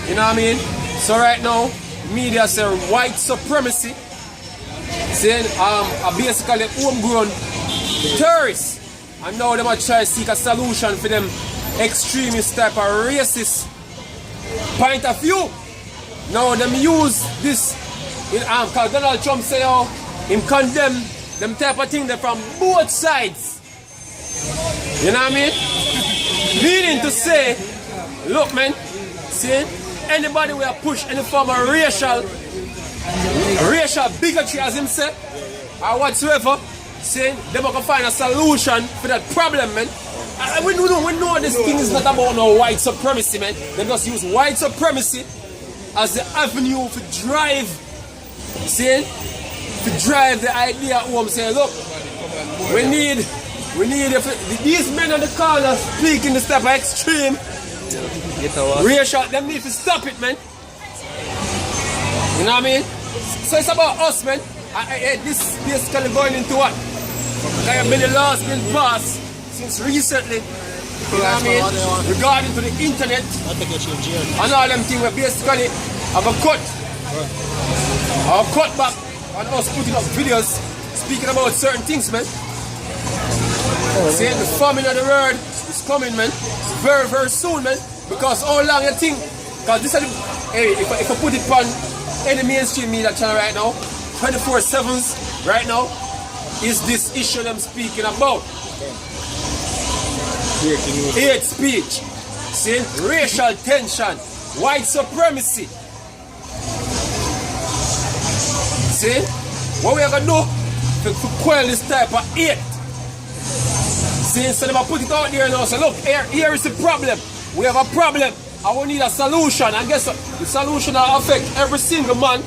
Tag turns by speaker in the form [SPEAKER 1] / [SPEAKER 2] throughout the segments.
[SPEAKER 1] You know what I mean? So right now, media say white supremacy. Saying basically homegrown terrorists. And now they might try to seek a solution for them extremist type of racist point of view. Now them use this in because Donald Trump say him condemn them type of thing they from both sides. You know what I mean? Meaning to say, look man, see, anybody will push any form of racial bigotry as him say, or whatsoever, saying they will find a solution for that problem, man. We know this thing is not about no white supremacy, man. They just use white supremacy as the avenue to drive, saying, to drive the idea home, saying, look, we need these men on the corner speaking this type of extreme racial, them need to stop it, man. You know what I mean? So it's about us, man. This basically going into what? There have been the laws been passed since recently. You know what I mean? Regarding to the internet and all them things, we basically have a cut. Our cut back on us putting up videos speaking about certain things, man. Saying the famine of the word is coming, man. Very, very soon, man. Because how long you think? Because this is the, hey, if I put it on any mainstream media channel right now, 24/7s right now, is this issue I'm speaking about. Hate speech, see, racial tension, white supremacy. See, what we are going to do to quell this type of hate. See, instead of put it out there now, say, look, here is the problem. We have a problem and we need a solution. And guess what? The solution will affect every single man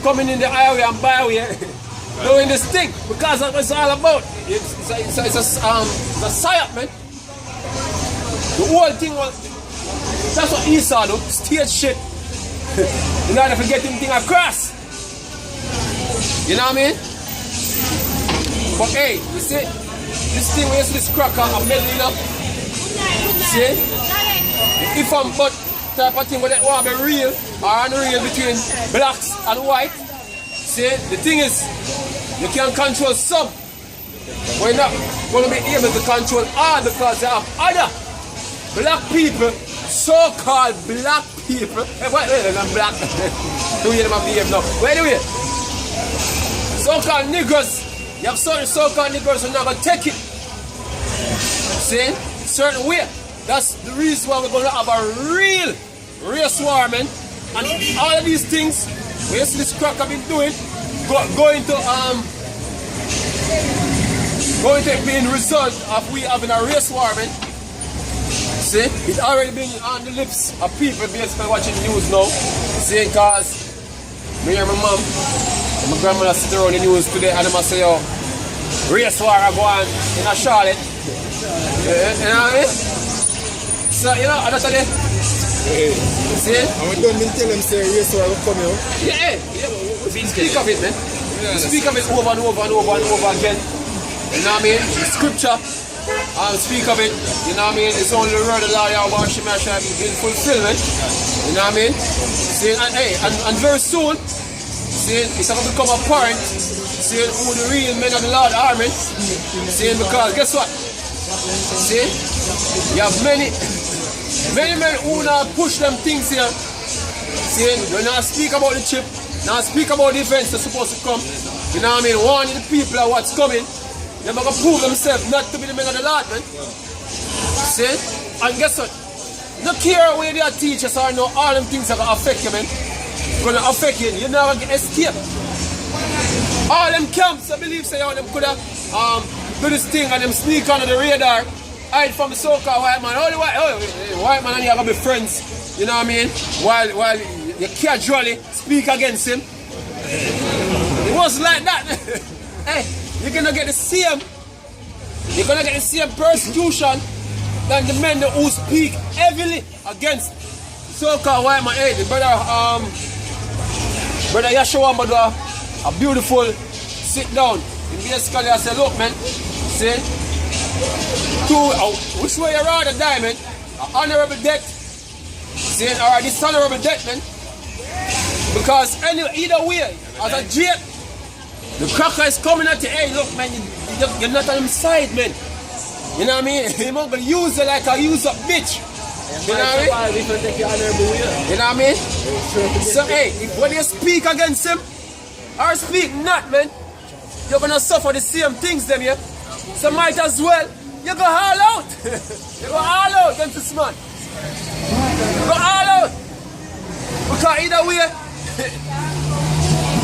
[SPEAKER 1] coming in the highway and byway doing this thing, because that's what it's all about. It's a psyop, man. The whole thing was, that's what Esau do, stage shit. In order to get him thing across. You know what I mean? But hey, you see, this thing where you see this cracker, I'm meddling up. See? If I'm but type of thing where they want to be real or unreal between blacks and white. See, the thing is, you can control some. But you're not going to be able to control all, because they have other black people, so-called black people. Hey, wait, I'm black. Do you know behave now? Wait a minute. So-called niggers. You have certain so-called niggers who are not going to take it. See? Certain way. That's the reason why we're going to have a real race war, man. And all of these things, we see this crack I've been doing, going to being result of we having a race war, man. See, it's already been on the lips of people basically watching the news now. See, because me and my mom and my grandmother sit around the news today and they say, yo, race war are going in a Charlotte. You know what I mean? So, you know, that's it. See?
[SPEAKER 2] And we don't tell them say race war will come out.
[SPEAKER 1] Yeah. We speak of it, man. We speak of it over and over and over and over again. You know what I mean? The scripture, speak of it. You know what I mean? It's only the word of the Lord about Shema shall be in fulfillment. You know what I mean? See, and very soon, see, it's going to become apparent, see, who the real men of the Lord are, man. See, because guess what? See, you have many men who now push them things here. See, when I speak about the chip, now speak about the events that's supposed to come. You know what I mean? Warning the people of what's coming. They're going to prove themselves not to be the men of the Lord, man. See? And guess what? No care where they are teachers or no, all them things are going to affect you, man. It's going to affect you. You're never going to escape. All them camps, I believe, say, all them could have do this thing and them sneak under the radar, hide from the so-called white man. Oh, the white man and you are going to be friends. You know what I mean? While you casually speak against him. It wasn't like that. Hey, you're gonna get the same persecution than the men who speak heavily against so-called white man. Hey, the brother Yashua Madwa, a beautiful sit down. And basically I said, look man, see, which way you rather die, man? An honorable death Saying, alright, this tolerable death, man. Because anyway, either way, as a jail, the cracker is coming at you, hey, look, man, you're not on his side, man. You know what I mean? He's not going to use it like a use-up bitch. You know what I mean? You know what I mean? So, hey, when you speak against him, or speak not, man, you're going to suffer the same things, them, yeah? So might as well, you go all out. You go all out against this man. You go all out. Because either way,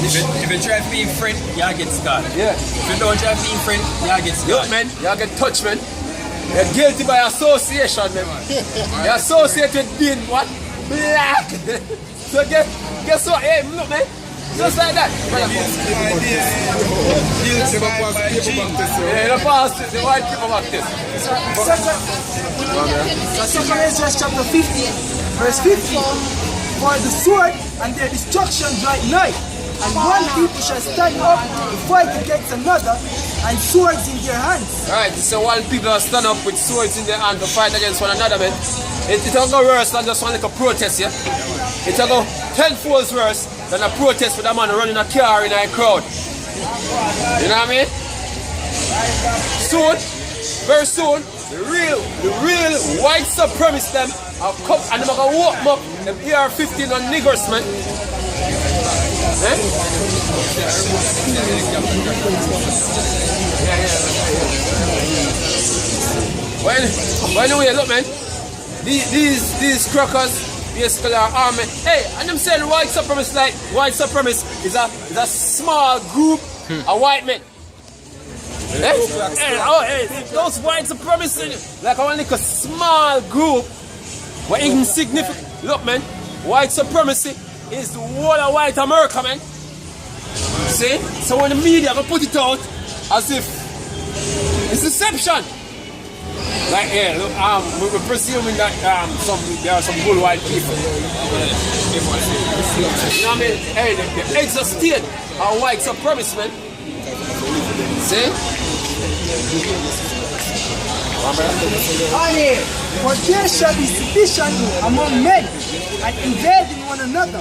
[SPEAKER 3] if you try to be friend, you get scarred.
[SPEAKER 1] yeah.
[SPEAKER 3] If you don't try to be friend, you get
[SPEAKER 1] Look,
[SPEAKER 3] scarred.
[SPEAKER 1] man, you get touched, man. You're guilty by association, man. You're associated with being what? Black. So guess what? Hey, look, man. Just like that.
[SPEAKER 2] Never pass the paperback test, yo.
[SPEAKER 1] Yeah, you pass the white paperback test.
[SPEAKER 4] Second Ezra chapter 15, verse 15. For the sword and their destruction draw nigh, and one people shall stand up to fight against another, and swords in their hands.
[SPEAKER 1] Alright, so one people are stand up with swords in their hand to fight against one another, man. It'll go worse than just one like a protest, yeah? It'll go 10 folds worse than a protest with a man running a car in a crowd. You know what I mean? Soon, very soon, the real white supremacists them have come and they're gonna walk them up them AR-15 on niggers, man. Eh? Well, anyway, look, man. These crackers basically are army. Hey, and them saying white supremacists like white supremacists is a small group of white men. Hey, those white supremacists like only a small group, but insignificant. Look, man, white supremacy is the whole of white America, man. See? So when the media will put it out as if it's deception. Like, yeah, look, we're presuming that there are some good white people. You know what I mean? Hey, the heads of state are white supremacists, man. See?
[SPEAKER 4] Honey, for there shall be sedition among men, and invading one another.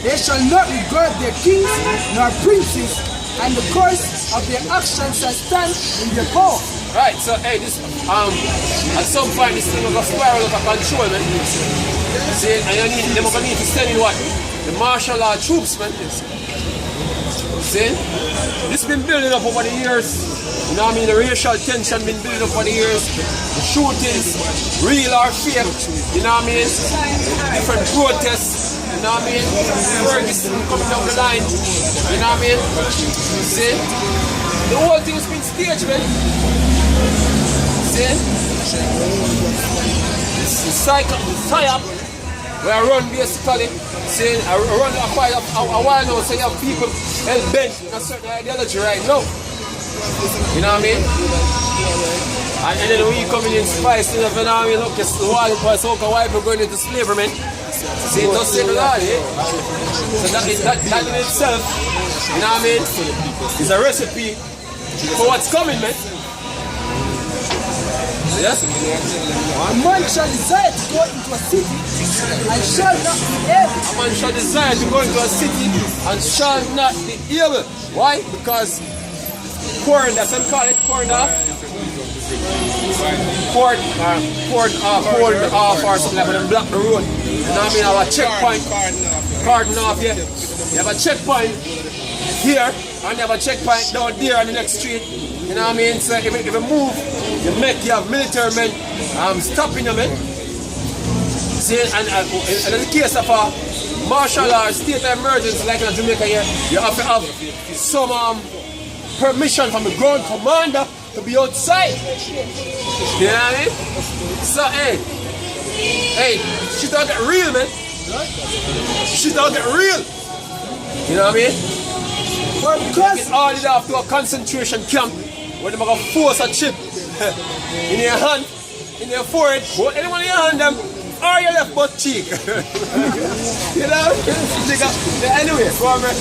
[SPEAKER 4] They shall not regard their kings nor princes, and the curse of their actions shall stand in their power.
[SPEAKER 1] Right, so hey, this at some point this thing will go spiral out of control, man. See, and they're gonna need to send in what? The martial law troops, man. See? This been building up over the years. You know what I mean? The racial tension been building up over the years. The shootings, real or fake. You know what I mean? Different protests. You know what I mean? Ferguson coming down the line. You know what I mean? See? The whole thing's been staged, man. See? The psyop where I run basically, saying I run quite a while now, so you have people hell bent in a certain ideology right now. You know what I mean? And then we coming in spice, you know what I mean? Look, it's the wall for so why we're going into slavery, man. See, it does say the law, eh? So that in itself, you know what I mean, is a recipe for what's coming, man. Yes?
[SPEAKER 4] A man shall desire to go into a city and shall not be able.
[SPEAKER 1] A man shall desire to go into a city and shall not be able. Why? Because pouring, that's what we call it, pouring off. Poured off or something like when they block the road. You know what I mean? Our checkpoint. Cordon off, yeah. You have a checkpoint here and you have a checkpoint down there on the next street. You know what I mean? So if you move, you have military men stopping you, man. See, and in the case of a martial law, state of emergency like in Jamaica here, you have to have some permission from the ground commander to be outside. You know what I mean? So hey, shit don't get real, man. Shit don't get real. You know what I mean?
[SPEAKER 4] But because
[SPEAKER 1] It's all it off to a concentration camp where they're going to force a chip in your hand, in your forehead, or anyone in your hand them, or your left butt cheek. You know? Anyway, go on, man.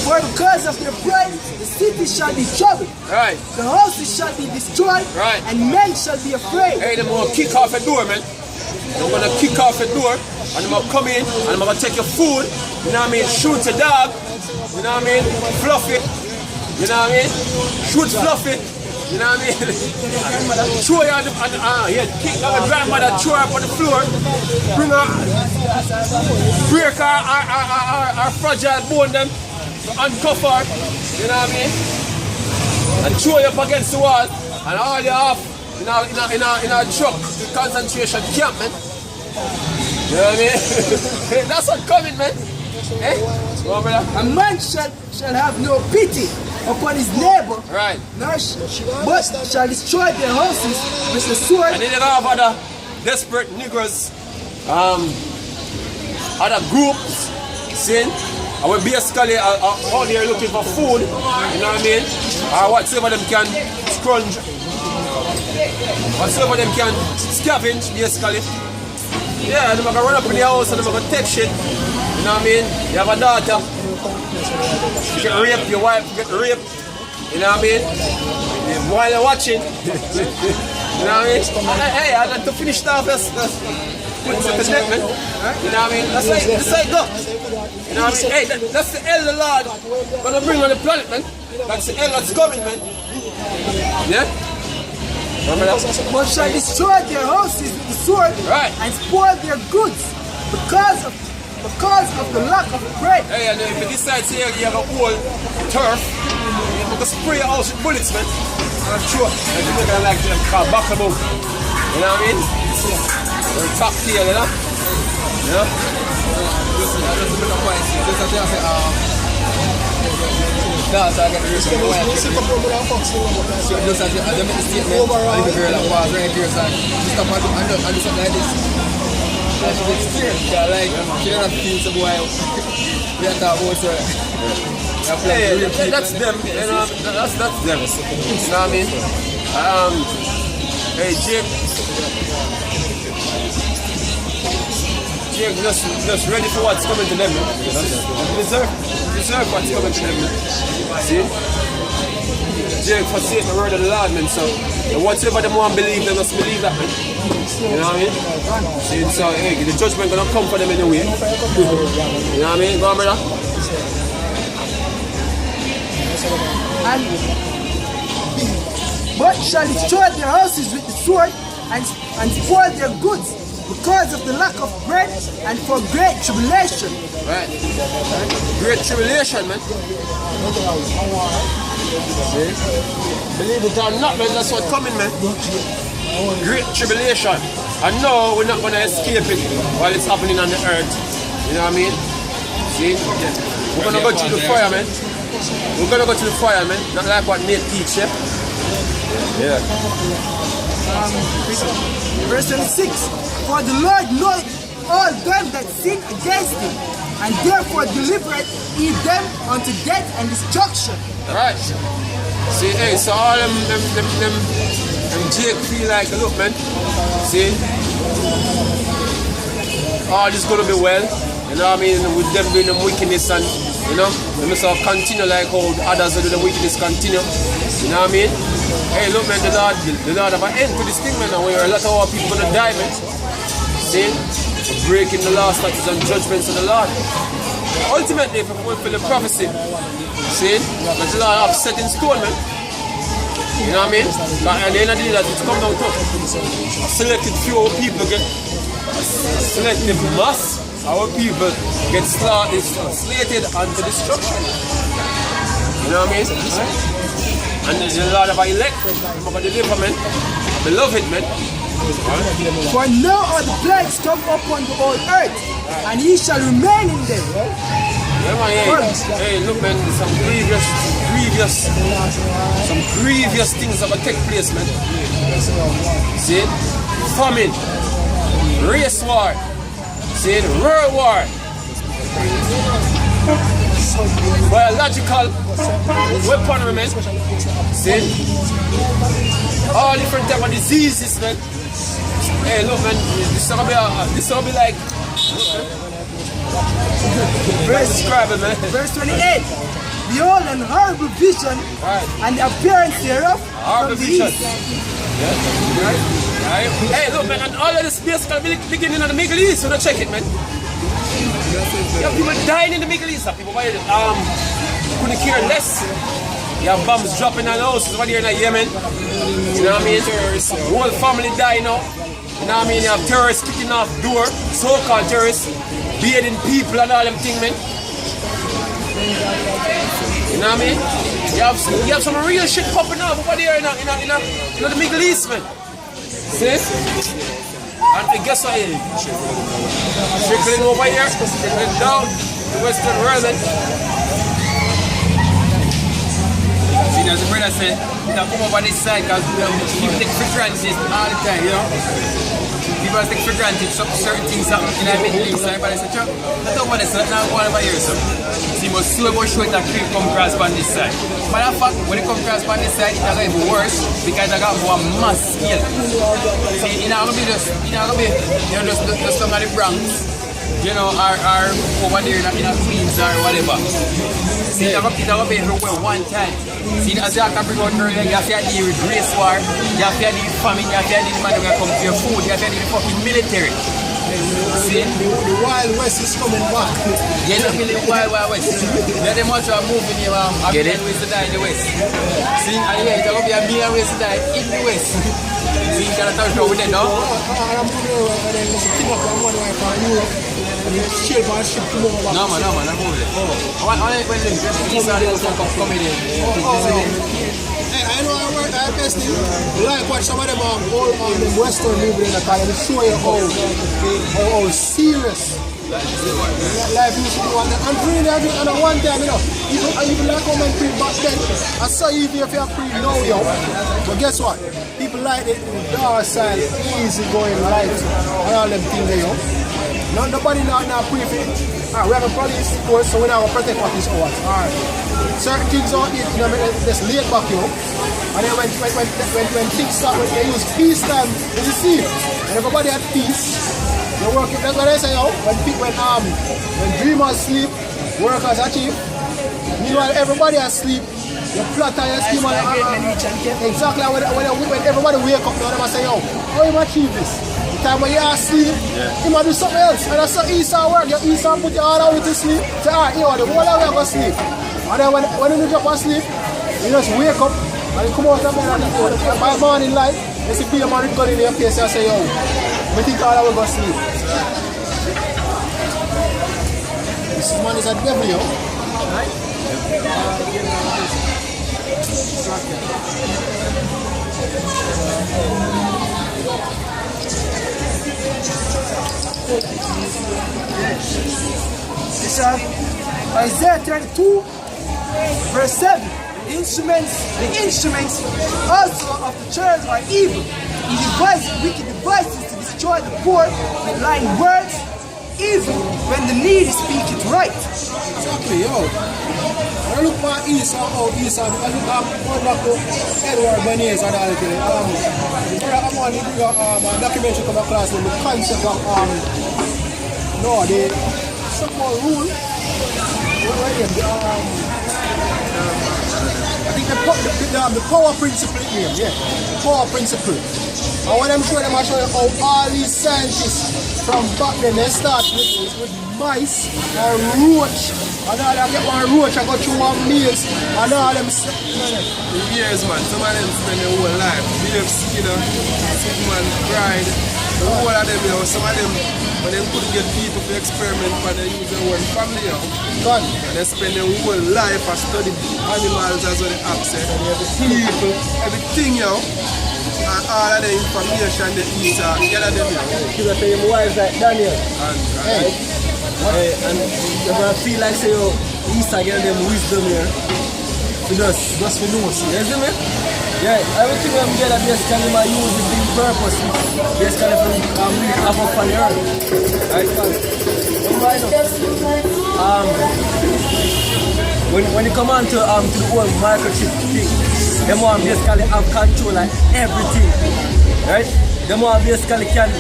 [SPEAKER 4] for because of their pride, the city shall be troubled.
[SPEAKER 1] Right.
[SPEAKER 4] The houses shall be destroyed,
[SPEAKER 1] Right.
[SPEAKER 4] and men shall be afraid.
[SPEAKER 1] Hey, them will kick off a door, man. I'm gonna kick off the door, and I'm gonna come in, and I'm gonna take your food, you know what I mean? Shoot your dog, you know what I mean? Fluff it, you know what I mean? Shoot Fluffy, you know what I mean? Throw her on the, kick our grandmother, throw her up on the floor, bring her, break our fragile bone them, uncuff her, you know what I mean? And throw you up against the wall, and all you have in a truck, concentration camp, man. You know what I mean? That's what coming, man. Eh? Go on, brother.
[SPEAKER 4] A man shall have no pity upon his neighbor,
[SPEAKER 1] Right.
[SPEAKER 4] but shall destroy their houses with the sword.
[SPEAKER 1] And then you have other desperate niggers, other groups, see? I will basically out there looking for food, you know what I mean? Or whatever them can scrunch, whatever them can scavenge, basically. Yeah, and I'm gonna run up in the house and I'm gonna take shit, you know what I mean? You have a daughter, you get raped, your wife get raped, you know what I mean? While you're watching, you know what I mean? Hey, I got to finish stuff, let's put it to the neck, man. You know what I mean? That's how it go. You know what I mean? Hey, that's the hell the Lord gonna bring on the planet, man. That's the hell that's coming, man. Yeah? Remember that?
[SPEAKER 4] But shall destroy their houses with the sword,
[SPEAKER 1] Right.
[SPEAKER 4] and spoil their goods because of the lack of bread.
[SPEAKER 1] Hey, and if you decide to you have a whole turf, you can spray your house with bullets, man. I'm sure. And you're gonna like them called buckaboo. You know what I mean? Or top tier, you know? You know?
[SPEAKER 3] No, so I got the reason why I just as I make the statement, I leave the girl that was right here, so she stop and do something like this. And she gets scared, because like, she don't have to feel some boy. We have to talk about her.
[SPEAKER 1] Hey, that's them, you know, that's them. You know what I mean? Hey, Jake just ready for what's coming to them. Deserve what's coming to them. See? Jake forsake the word of the Lord, man. So whatever them want to believe, they must believe that, man. You know what I mean? See, so hey, the judgment gonna come for them anyway. You know what I mean? Go on, brother.
[SPEAKER 4] But shall destroy their houses with the sword and spoil their goods because of the lack of bread and for great tribulation.
[SPEAKER 1] Right. Great tribulation, man. See? Believe it or not, man, that's what's coming, man. Great tribulation. And no, we're not going to escape it while it's happening on the earth. You know what I mean? See? We're going to go through the fire, man. We're going to go through the fire, man. Not like what Nate teach, yeah? Yeah.
[SPEAKER 4] Verse 26. For the Lord knoweth all them that sin against him, and therefore delivereth he them unto death and destruction.
[SPEAKER 1] Right. See, hey, so all them Jake feel like, look, man, see, all this gonna be well, you know what I mean, with them doing them wickedness and, you know, they must have continue like how others do the wickedness continue, you know what I mean? Hey, look, man, the Lord have an end to this thing, man, and where a lot of our people gonna die, man. See, breaking the law, statutes and judgments of the Lord. Ultimately, if we fulfill the prophecy, see, that the Lord have set in stone, man. You know what I mean? At the end of the day, that it's come down to a selected few people get a selective mass. Our people get slated unto destruction. You know what I mean? And the Lord of our elect, of our deliverment, beloved, man.
[SPEAKER 4] For now are the plagues come upon the whole earth, and he shall remain in them.
[SPEAKER 1] Hey, look, man, some grievous things that will take place, man. See? Famine, race war, see? World war, biological weaponry, man. See? All different type of diseases, man. Hey, look, man, this will be like
[SPEAKER 4] Verse 28. Behold, an horrible vision, and the appearance thereof from the east.
[SPEAKER 1] Yeah. Right? Right? Hey, look, man, and all of this basically beginning in the Middle East, so don't check it, man. You have people dying in the Middle East, people couldn't care less. You have bombs dropping on houses over here in Yemen. You know what I mean? Whole family die now. You know what I mean? You have terrorists kicking off door, so-called terrorists, beheading people and all them things, man. You know what I mean? You have some real shit popping up over there in the Middle East, man. See? And guess what? Trickling over here, trickling down the Western world, man. See, as the brother said, you can come over this side because people take for granted all the time, you know? People take for granted certain things happen in the Middle East. Everybody say, "Chuck, I don't want to say now go over here." So you must slow go show it that creep come across on this side. Matter of fact, when it comes across on this side, it's going to be worse because I got more mass scale. See, it's not going to be just some of the Bronx, you know, or over there in Queens or whatever. See, it's going to be everywhere one time. See, as you have to bring out earlier, you have to deal with race war, you have to deal with famine, you have to deal with man who come to your food, you have to deal with fucking military. See?
[SPEAKER 2] The Wild West is coming back.
[SPEAKER 1] Yeah, look at the Wild West. They're the much are moving here, a million ways to die in the West. See, and yeah, it's going to be a million ways to die in the West. See, you got to touch with them, no?
[SPEAKER 2] I'm going to keep up on one wife on Europe. Ship on ship to move back.
[SPEAKER 1] No, man, I'm moving it. I want to when these are the coming in.
[SPEAKER 2] Hey, I know I best like what some of them all on the Western movement in the car and show you how serious life used to be. And really, and one time, you know, even like how man pre back then, I saw even if you are pre now, yo. But guess what? People like the dark side, easy going life, and all them things there, yo. Nobody now pre for it. We have a police force, so we now protect what is ours. Alright. Certain things out here, you know, just laid back, yo. And then when things start, when they use peace time, you see, and everybody had peace, they work it. That's what I say, yo. When dreamers sleep, workers achieve. Meanwhile, everybody asleep. You plot and you scheme exactly when everybody wake up, now they say, yo, how you achieve this? The time when you are asleep, you might do something else. And that's how Esau work. You Esau put you all out to sleep. Say, alright, you know, the whole of you go sleep. And then when you drop asleep, you just wake up and you come out of bed and by morning light, you see people man with gun in your face and say, yo, I think all of you go sleep. This man is a devil, yo. Right?
[SPEAKER 4] It's Isaiah 32, verse 7. The instruments also of the church are evil. He devises wicked devices to destroy the poor with lying words, even when the needy speak it right.
[SPEAKER 2] Exactly, yo. I look for Esau, I look back to Edward Bernays and all that. I'm on the documentary come across with the concept of the so-called rule. I think the power principle here, yeah. The power principle. And when I'm showing them, I show you how all these scientists from back then they start with mice and roach. And all they get one roach and go through one meals and all them
[SPEAKER 5] years, man. Some of them spend their whole life. William Skinner, Sigmund Freud, the whole of them, you know, some of them, when they couldn't get people to experiment for they use their own family, you know. And they spend their whole life to study animals as well as access, people, everything, you know. And all of the information they eat, together them, you know.
[SPEAKER 3] You got your wives like Daniel. And you ever feel like say, oh, Easter get them wisdom here. Just for know, see. You see me? Yeah, everything I'm getting basically my use is being purpose. Basically for me have up on the earth. Right? When you come on to the whole microchip thing, them want basically have control of everything. Right? Them want basically can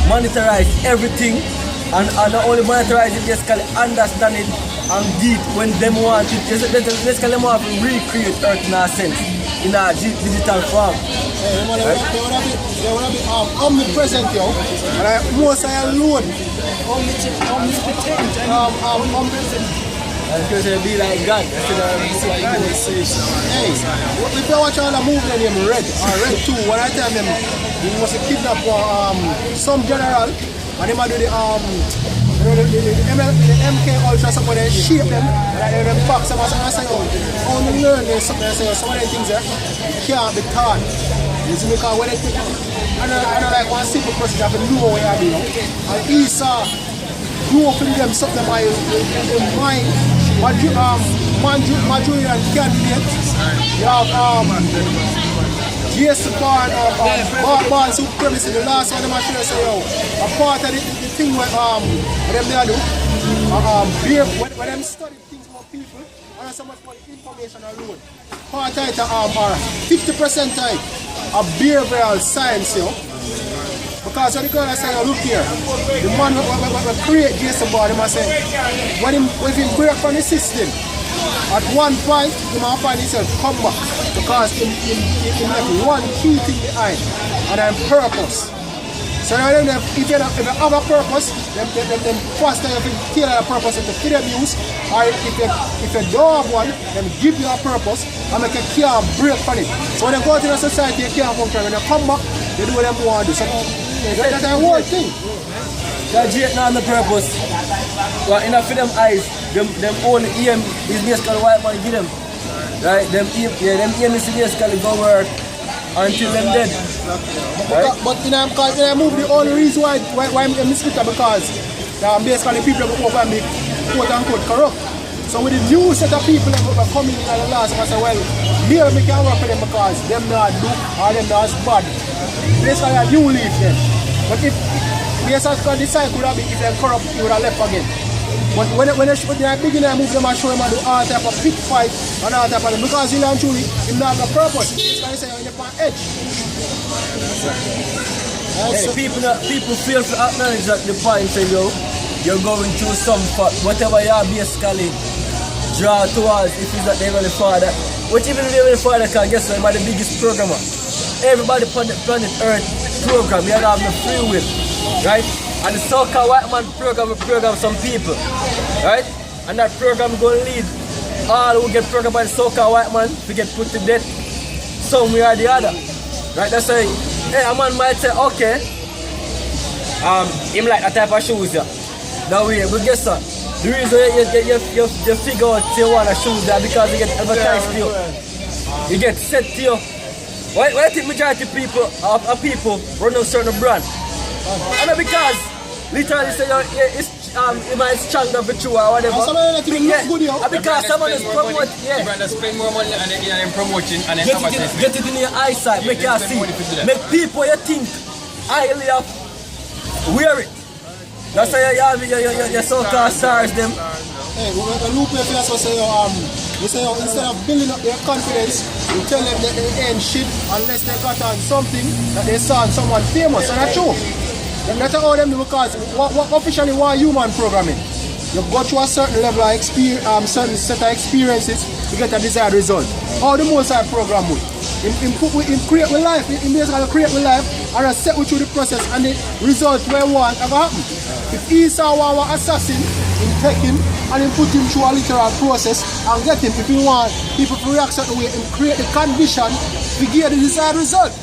[SPEAKER 3] monitorize everything. And not only monitorize it, basically understand it and deep when them want it. Basically them want to recreate Earth in a sense. in a digital form.
[SPEAKER 2] They wanna be omnipresent, yo. And most are alone.
[SPEAKER 4] Omnipotent and omnipresent.
[SPEAKER 3] Because they be like God.
[SPEAKER 2] Hey, if you watch all the movie named Red, or Red 2, one time he was a kidnap some general, and he might do the MK Ultra, somebody they shape them, and then box them, and I say, only learn this, some of the things there, can't be taught. You see, because when they take, I don't like one simple person that have to know where I do, and Esau grew up in them, something in my mind, Majorian candidate, you have Jason Barn, Barn Supremacy, the last one I'm sure say, yo, a part of the thing where them they do, when them study things about people, and so much more information alone. Part of it are 50% of behavioral science, yo. Because when the girl say, look here, the man who create Jason Barn, he must say, when he break from the system, at one point, he might find himself come back because he left one key thing behind, and then purpose. So now if you have a purpose, then first you have to tailor a purpose to fit them use, or if you don't have one, then give you a purpose and make a can't break from it. So when they go to the society, you can't function. When they come back, they do what they want to do. So that's the whole thing.
[SPEAKER 3] That Jake now on the purpose. Well, enough for them eyes, them own aim is basically white man give them. Right? Them aim is basically go work until them dead. Right?
[SPEAKER 2] But in a move, the only reason why I'm misquoted because basically people go over and be quote unquote corrupt. So with the new set of people that are coming in the last, I say, well, here we can work for them because them not do or them not bad. Basically a new leaf then. But if yes, I could decide could have been if they're corrupt, you would have left again. But when they begin to move them and show them do all type of big fight and all type of them, because you learn truly, it's not a purpose. It's like say you're on edge.
[SPEAKER 3] People fail to acknowledge that the point say, yo, you're going through some whatever you are basically draw towards if it's that they really father. Which even if they really father can guess I'm the biggest programmer. Everybody on the planet Earth program, you have no free will. Right? And the so-called white man program some people. Right? And that program going to lead all who get programmed by the so-called white man to get put to death somewhere or the other. Right? That's why a man might say, okay, him like that type of shoes yeah. Now wait, but guess what? The reason you figure out you want a shoes there because you get advertised to you. You get set to you. Why do you think majority of people run a certain brand? And because literally say it might strong the virtue or whatever. Because someone is promoting,
[SPEAKER 1] You rather spend more money and then promoting and then
[SPEAKER 3] get it in your eyesight, make you see. Make people you think highly of wear it. That's why you have your so-called stars them.
[SPEAKER 2] Hey, when Lupe also say, you say instead of building up their confidence, you tell them that they ain't shit unless they got on something that they saw on someone famous, and that's true. That's how them do because what officially what human programming? You go through a certain level of experience, certain set of experiences to get a desired result. How the most I program with? In create with life, in basically create with life and set with you the process and the results where you want to happen. If Esau want an assassin, you take him and put him through a literal process and get him. If you want people to react certain way and create the condition to get the desired result.